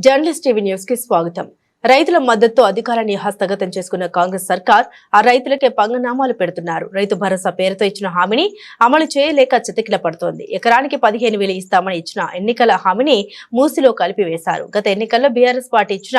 Journalist TV news కి స్వాగతం. రైతుల మద్దతుతో అధికారాన్ని హస్తగతం చేసుకున్న కాంగ్రెస్ సర్కార్ ఆ రైతులకే పంగనామాలు పెడుతున్నారు. రైతు భరోసా పేరుతో ఇచ్చిన హామీని అమలు చేయలేక చితికిల పడుతోంది. ఎకరానికి 15,000 ఇస్తామని ఇచ్చిన ఎన్నికల హామీని మూసిలో కలిపివేశారు. గత ఎన్నికల్లో బీఆర్ఎస్ పార్టీ ఇచ్చిన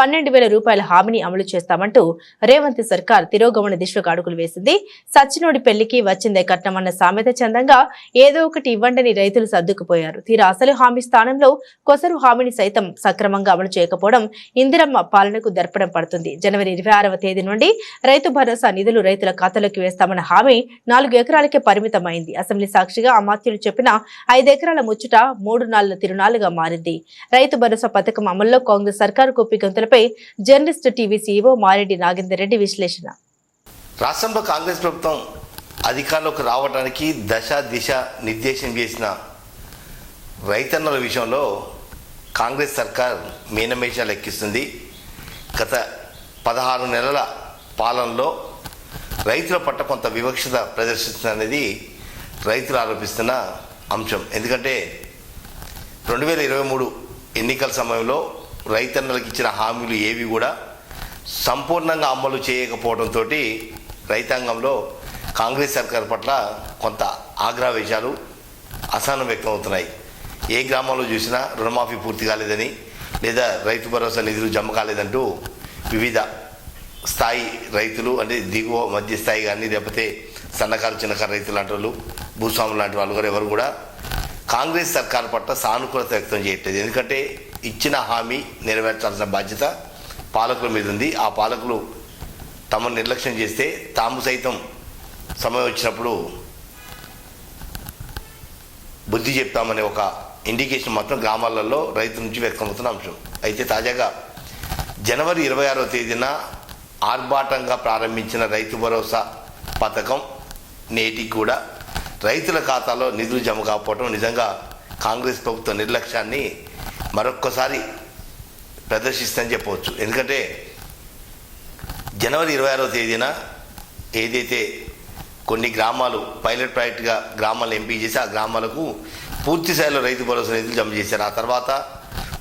12,000 రూపాయల హామీని అమలు చేస్తామంటూ రేవంత్ సర్కార్ తిరోగమన దిశకు అడుగులు వేసింది. సచ్చినోడి పెళ్లికి వచ్చిందే కట్నమన్న సామెత చందంగా ఏదో ఒకటి ఇవ్వండని రైతులు సర్దుకుపోయారు. తీరా అసలు హామీ స్థానంలో కొసరు హామీని సైతం సక్రమంగా అమలు చేయకపోవడం ఇందిరమ్మ పాలనకు దర్పణం పడుతుంది. జనవరి 26వ తేదీ నుండి రైతు భరోసా నిధులు రైతుల ఖాతాలోకి వేస్తామన్న హామీ 4 ఎకరాలకే పరిమితమైంది. అసెంబ్లీ సాక్షిగా అమాత్యులు చెప్పిన 5 ఎకరాల ముచ్చట 3 నాళ్ల తిరునాళ్లుగా మారింది. రైతు భరోసా పథకం అమల్లో కాంగ్రెస్ సర్కారు కుప్పిగంతులపై journalist TV CEO Mareddy Nagender Reddy విశ్లేషణ. రాష్ట్రంలో కాంగ్రెస్ ప్రభుత్వం అధికారంలోకి రావడానికి దశ దిశ నిర్దేశం చేసిన రైతన్నల విషయంలో కాంగ్రెస్ సర్కార్ మీనమేషాలు ఎక్కిస్తుంది. గత 16 నెలల పాలనలో రైతుల పట్ల కొంత వివక్షత ప్రదర్శిస్తుందనేది రైతులు ఆరోపిస్తున్న అంశం. ఎందుకంటే 2023 ఎన్నికల సమయంలో రైతన్నలకు ఇచ్చిన హామీలు ఏవి కూడా సంపూర్ణంగా అమలు చేయకపోవడంతో రైతాంగంలో కాంగ్రెస్ సర్కార్ పట్ల కొంత ఆగ్రహవేశాలు అసహనం వ్యక్తమవుతున్నాయి. ఏ గ్రామంలో చూసినా రుణమాఫీ పూర్తి కాలేదని లేదా రైతు భరోసా నిధులు జమ కాలేదంటూ వివిధ స్థాయి రైతులు అంటే దిగువ మధ్య స్థాయి కానీ లేకపోతే సన్నకారు చిన్నకారు రైతులు లాంటి వాళ్ళు భూస్వాములు లాంటి వాళ్ళు కూడా ఎవరు కూడా కాంగ్రెస్ సర్కార్ పట్ల సానుకూలత వ్యక్తం చేయట్లేదు. ఎందుకంటే ఇచ్చిన హామీ నెరవేర్చాల్సిన బాధ్యత పాలకుల మీద ఉంది. ఆ పాలకులు తమను నిర్లక్ష్యం చేస్తే తాము సైతం సమయం వచ్చినప్పుడు బుద్ధి చెప్తామనే ఒక ఇండికేషన్ మాత్రం గ్రామాలలో రైతుల నుంచి వ్యక్తమవుతున్న అంశం. అయితే తాజాగా జనవరి 26వ తేదీన ఆర్భాటంగా ప్రారంభించిన రైతు భరోసా పథకం నేటికి కూడా రైతుల ఖాతాలో నిధులు జమ కాకపోవడం నిజంగా కాంగ్రెస్ ప్రభుత్వ నిర్లక్ష్యాన్ని మరొక్కసారి ప్రదర్శిస్తుందని చెప్పవచ్చు. ఎందుకంటే జనవరి 26వ తేదీన ఏదైతే కొన్ని గ్రామాలు పైలట్ ప్రాజెక్టుగా గ్రామాలను ఎంపిక చేసి ఆ గ్రామాలకు పూర్తి స్థాయిలో రైతు భరోసా నిధులు జమ చేశారు. ఆ తర్వాత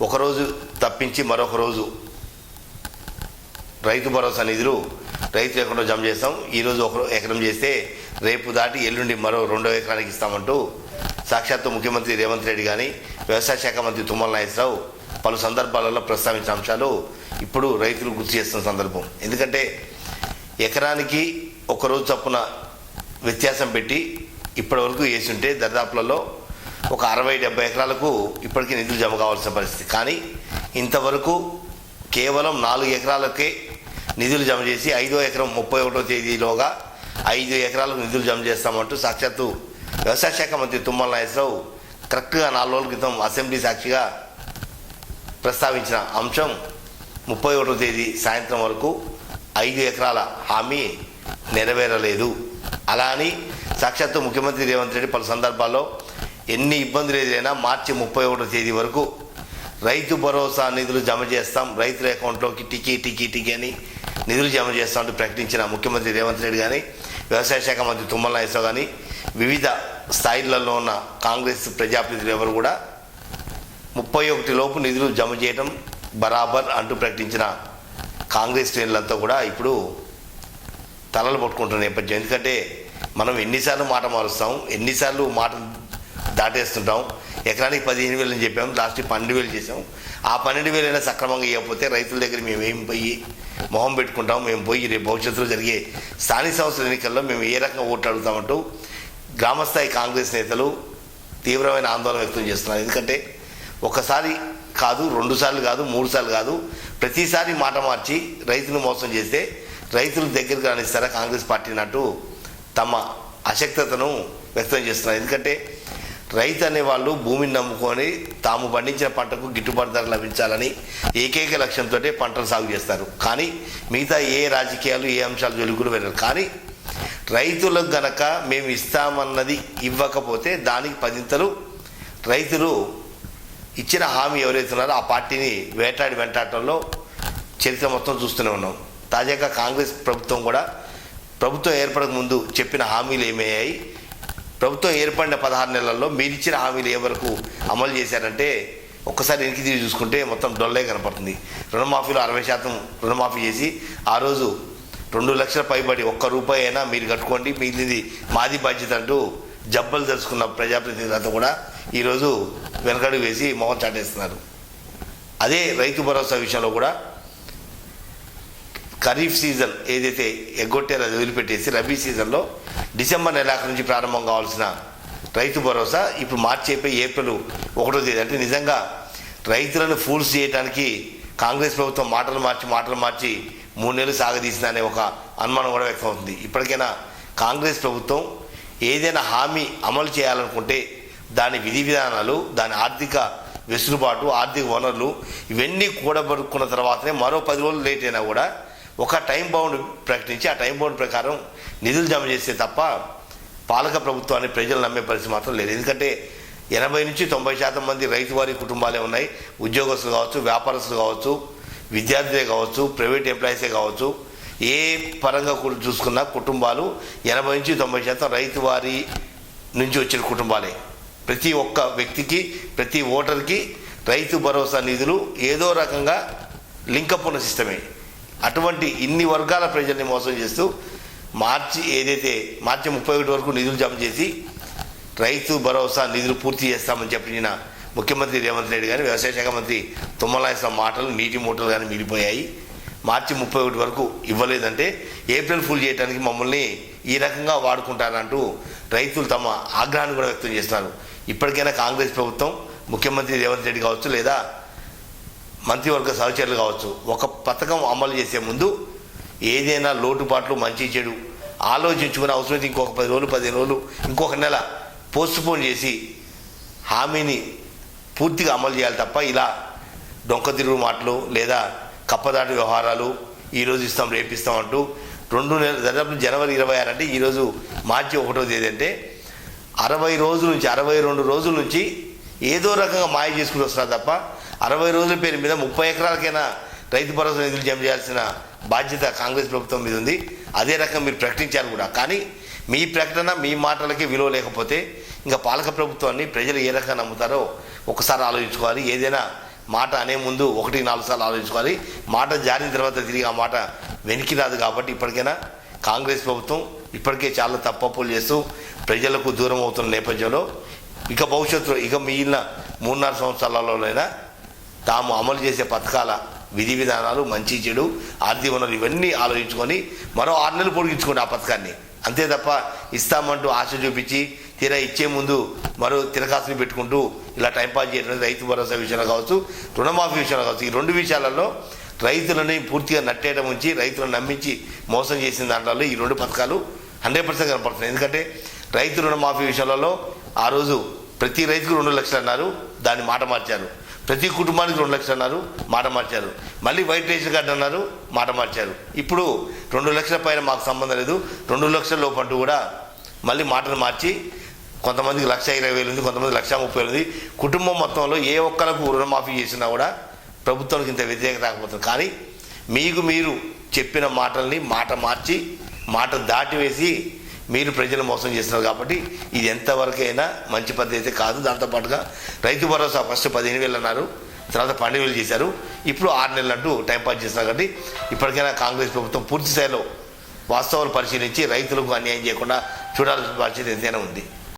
ఒకరోజు తప్పించి మరొక రోజు రైతు భరోసా నిధులు రైతు ఎక్కడో జమ చేస్తాం, ఈరోజు ఒక ఎకరం చేస్తే రేపు దాటి ఎల్లుండి మరో 2వ ఎకరానికి ఇస్తామంటూ సాక్షాత్తు ముఖ్యమంత్రి రేవంత్ రెడ్డి కానీ వ్యవసాయ శాఖ మంత్రి తుమ్మల నాగేశ్వరరావు పలు సందర్భాలలో ప్రస్తావించిన అంశాలు ఇప్పుడు రైతులు గుర్తు చేస్తున్న సందర్భం. ఎందుకంటే ఎకరానికి ఒకరోజు చొప్పున వ్యత్యాసం పెట్టి ఇప్పటి వరకు వేసుంటే దరిదాపులలో ఒక 60-70 ఎకరాలకు ఇప్పటికీ నిధులు జమ కావాల్సిన పరిస్థితి. కానీ ఇంతవరకు కేవలం 4 ఎకరాలకే నిధులు జమ చేసి 5వ ఎకరం 31వ తేదీలోగా 5 ఎకరాలకు నిధులు జమ చేస్తామంటూ సాక్షాత్తు వ్యవసాయ శాఖ మంత్రి తుమ్మల నాగేశ్వరరావు కరెక్ట్గా 4 రోజుల క్రితం అసెంబ్లీ సాక్షిగా ప్రస్తావించిన అంశం 31వ తేదీ సాయంత్రం వరకు 5 ఎకరాల హామీ నెరవేరలేదు. అలా అని సాక్షాత్తు ముఖ్యమంత్రి రేవంత్ రెడ్డి పలు సందర్భాల్లో ఎన్ని ఇబ్బందులు ఎదురైనా మార్చి 31వ తేదీ వరకు రైతు భరోసా నిధులు జమ చేస్తాం, రైతుల అకౌంట్లోకి టికీ అని నిధులు జమ చేస్తామంటూ ప్రకటించిన ముఖ్యమంత్రి రేవంత్ రెడ్డి కానీ వ్యవసాయ శాఖ మంత్రి తుమ్మల నాగేశ్వరరావు కానీ వివిధ స్థాయిలలో ఉన్న కాంగ్రెస్ ప్రజాప్రతినిధులు ఎవరు కూడా 31 లోపు నిధులు జమ చేయడం బరాబర్ అంటూ ప్రకటించిన కాంగ్రెస్ శ్రేణులంతా కూడా ఇప్పుడు తలలు పట్టుకుంటున్న నేపథ్యం. ఎందుకంటే మనం ఎన్నిసార్లు మాట మారుస్తాం, ఎన్నిసార్లు మాట దాటేస్తుంటాం. ఎకరానికి 15,000 అని చెప్పాము, లాస్ట్ 12,000 చేసాం. ఆ 12,000 సక్రమంగా ఇవ్వకపోతే రైతుల దగ్గర మేము ఏం పోయి మొహం పెట్టుకుంటాం, మేము పోయి రేపు భవిష్యత్తులో జరిగే స్థానిక సంస్థల ఎన్నికల్లో మేము ఏ రకంగా ఓట్లు అడుగుతామంటూ గ్రామస్థాయి కాంగ్రెస్ నేతలు తీవ్రమైన ఆందోళన వ్యక్తం చేస్తున్నారు. ఎందుకంటే ఒకసారి కాదు, 2 సార్లు కాదు, 3 సార్లు కాదు, ప్రతిసారి మాట మార్చి రైతును మోసం చేస్తే రైతుల దగ్గరికి రానిస్తారా కాంగ్రెస్ పార్టీని అంటూ తమ అశక్తతను వ్యక్తం చేస్తున్నారు. ఎందుకంటే రైతు అనేవాళ్ళు భూమిని నమ్ముకొని తాము పండించిన పంటకు గిట్టుబాటు ధర లభించాలని ఏకైక లక్ష్యంతో పంటలు సాగు చేస్తారు. కానీ మిగతా ఏ రాజకీయాలు ఏ అంశాలు జోలికి వెళ్ళరు. కానీ రైతులకు గనక మేము ఇస్తామన్నది ఇవ్వకపోతే దానికి 10 రైతులు ఇచ్చిన హామీ ఎవరైతే ఉన్నారో ఆ పార్టీని వెంటాడటంలో చరిత్ర మొత్తం చూస్తూనే ఉన్నాం. తాజాగా కాంగ్రెస్ ప్రభుత్వం కూడా ప్రభుత్వం ఏర్పడక ముందు చెప్పిన హామీలు ఏమయ్యాయి, ప్రభుత్వం ఏర్పడిన 16 నెలల్లో మీరిచ్చిన హామీలు ఏ వరకు అమలు చేశారంటే ఒక్కసారి వెనక్కి తిరిగి చూసుకుంటే మొత్తం డొల్లే కనపడుతుంది. రుణమాఫీలో 60% రుణమాఫీ చేసి ఆ రోజు 2 లక్షల పైబడి ₹1 అయినా మీరు కట్టుకోండి, మిగిలింది మాది బాధ్యత అంటూ జబ్బలు తెలుసుకున్న ప్రజాప్రతినిధులతో కూడా ఈరోజు వెనకడుగు వేసి మొహం చాటేస్తున్నారు. అదే రైతు భరోసా విషయంలో కూడా ఖరీఫ్ సీజన్ ఏదైతే ఎగ్గొట్టారో అది వదిలిపెట్టేసి రబీ సీజన్లో డిసెంబర్ నెలాఖరు నుంచి ప్రారంభం కావాల్సిన రైతు భరోసా ఇప్పుడు మార్చి అయిపోయి ఏప్రిల్ 1వ తేదీ అంటే నిజంగా రైతులను ఫూల్స్ చేయడానికి కాంగ్రెస్ ప్రభుత్వం మాటలు మార్చి 3 నెలలు సాగదీసిన అనే ఒక అనుమానం కూడా వ్యక్తం అవుతుంది. ఇప్పటికైనా కాంగ్రెస్ ప్రభుత్వం ఏదైనా హామీ అమలు చేయాలనుకుంటే దాని విధి విధానాలు, దాని ఆర్థిక వెసులుబాటు, ఆర్థిక వనరులు ఇవన్నీ కూడబడుకున్న తర్వాతనే మరో 10 రోజులు లేట్ అయినా కూడా ఒక టైం బౌండ్ ప్రకటించి ఆ టైం బౌండ్ ప్రకారం నిధులు జమ చేస్తే తప్ప పాలక ప్రభుత్వాన్ని ప్రజలు నమ్మే పరిస్థితి మాత్రం లేదు. ఎందుకంటే 80 నుంచి 90% మంది రైతు వారి కుటుంబాలే ఉన్నాయి. ఉద్యోగస్తులు కావచ్చు, వ్యాపారస్తులు కావచ్చు, విద్యార్థులే కావచ్చు, ప్రైవేట్ ఎంప్లాయీసే కావచ్చు, ఏ పరంగా చూసుకున్న కుటుంబాలు 80 నుంచి 90% రైతు వారి నుంచి వచ్చిన కుటుంబాలే. ప్రతి ఒక్క వ్యక్తికి, ప్రతి ఓటర్కి రైతు భరోసా నిధులు ఏదో రకంగా లింకప్ ఉన్న సిస్టమే. అటువంటి ఇన్ని వర్గాల ప్రజల్ని మోసం చేస్తూ మార్చి 31 వరకు నిధులు జమ చేసి రైతు భరోసా నిధులు పూర్తి చేస్తామని చెప్పిన ముఖ్యమంత్రి రేవంత్ రెడ్డి కానీ వ్యవసాయ శాఖ మంత్రి తుమ్మల నాగేశ్వరరావు మాటలు నీటి మూటలు కానీ మిగిలిపోయాయి. మార్చి 31 వరకు ఇవ్వలేదంటే ఏప్రిల్ ఫుల్ చేయడానికి మమ్మల్ని ఈ రకంగా వాడుకుంటారంటూ రైతులు తమ ఆగ్రహాన్ని కూడా వ్యక్తం చేస్తున్నారు. ఇప్పటికైనా కాంగ్రెస్ ప్రభుత్వం, ముఖ్యమంత్రి రేవంత్ రెడ్డి కావచ్చు లేదా మంత్రివర్గ సహచరులు కావచ్చు, ఒక పథకం అమలు చేసే ముందు ఏదైనా లోటుపాట్లు మంచి చెడు ఆలోచించుకుని అవసరమైతే ఇంకొక 10 రోజులు 15 రోజులు ఇంకొక నెల పోస్ట్పోన్ చేసి హామీని పూర్తిగా అమలు చేయాలి తప్ప ఇలా డొంక తిరుగు మాటలు లేదా కప్పదాటి వ్యవహారాలు ఈరోజు ఇస్తాం రేపు ఇస్తాం అంటూ 2 నెలలు దాదాపు జనవరి 26 అంటే ఈరోజు మార్చి 1వ తేదీ అంటే 62 రోజుల నుంచి ఏదో రకంగా మాయ చేసుకుని వస్తున్నారు తప్ప 60 రోజుల పేరు మీద 30 ఎకరాలకైనా రైతు భరోసా నిధులు జమ చేయాల్సిన బాధ్యత కాంగ్రెస్ ప్రభుత్వం మీద ఉంది. అదే రకంగా మీరు ప్రకటించారు కూడా. కానీ మీ ప్రకటన, మీ మాటలకి విలువ లేకపోతే ఇంకా పాలక ప్రభుత్వాన్ని ప్రజలు ఏ రకంగా నమ్ముతారో ఒకసారి ఆలోచించుకోవాలి. ఏదైనా మాట అనే ముందు 1-4 సార్లు ఆలోచించుకోవాలి. మాట జారిన తర్వాత తిరిగి ఆ మాట వెనక్కి రాదు. కాబట్టి ఇప్పటికైనా కాంగ్రెస్ ప్రభుత్వం ఇప్పటికే చాలా తప్పులు చేస్తూ ప్రజలకు దూరం అవుతున్న నేపథ్యంలో ఇక భవిష్యత్తులో మిగిలిన 3-4 సంవత్సరాలలోనైనా తాము అమలు చేసే పథకాల విధి విధానాలు, మంచి చెడు, ఆర్థిక వనరులు ఇవన్నీ ఆలోచించుకొని మరో 6 నెలలు పొడిగించుకోండి ఆ పథకాన్ని. అంతే తప్ప ఇస్తామంటూ ఆశ చూపించి తీరా ఇచ్చే ముందు మరో తిరకాసుని పెట్టుకుంటూ ఇలా టైంపాస్ చేయడం రైతు భరోసా విషయంలో కావచ్చు, రుణమాఫీ విషయంలో కావచ్చు, ఈ 2 విషయాలలో రైతులని పూర్తిగా నట్టేయడం ఉంచి రైతులను నమ్మించి మోసం చేసిన దాంట్లో ఈ 2 పథకాలు 100% కనపడుతున్నాయి. ఎందుకంటే రైతు రుణమాఫీ విషయాలలో ఆ రోజు ప్రతి రైతుకు 2 లక్షలు అన్నారు, దాన్ని మాట మార్చారు. ప్రతి కుటుంబానికి 2 లక్షలు అన్నారు, మాట మార్చారు. మళ్ళీ వైట్ రేషన్ కార్డు అన్నారు, మాట మార్చారు. ఇప్పుడు 2 లక్షల పైన మాకు సంబంధం లేదు, 2 లక్షల లోపు అంటూ కూడా మళ్ళీ మాటలు మార్చి కొంతమందికి 1,20,000 ఉంది, కొంతమంది 1,30,000 ఉంది. కుటుంబం మొత్తంలో ఏ ఒక్కరికి రుణమాఫీ చేసినా కూడా ప్రభుత్వానికి ఇంత వ్యతిరేకత రాకపోతుంది. కానీ మీరు చెప్పిన మాటల్ని మాట మార్చి మాట దాటివేసి మీరు ప్రజలు మోసం చేస్తున్నారు. కాబట్టి ఇది ఎంతవరకైనా మంచి పద్ధతి అయితే కాదు. దాంతోపాటుగా రైతు భరోసా ఫస్ట్ 15,000 అన్నారు, తర్వాత పండుగలు చేశారు. ఇప్పుడు 6 నెలలు అంటూ టైంపాస్ చేస్తున్నారు. కాబట్టి ఇప్పటికైనా కాంగ్రెస్ ప్రభుత్వం పూర్తి స్థాయిలో వాస్తవాలు పరిశీలించి రైతులకు అన్యాయం చేయకుండా చూడాల్సిన బాధ్యత ఎంతైనా ఉంది.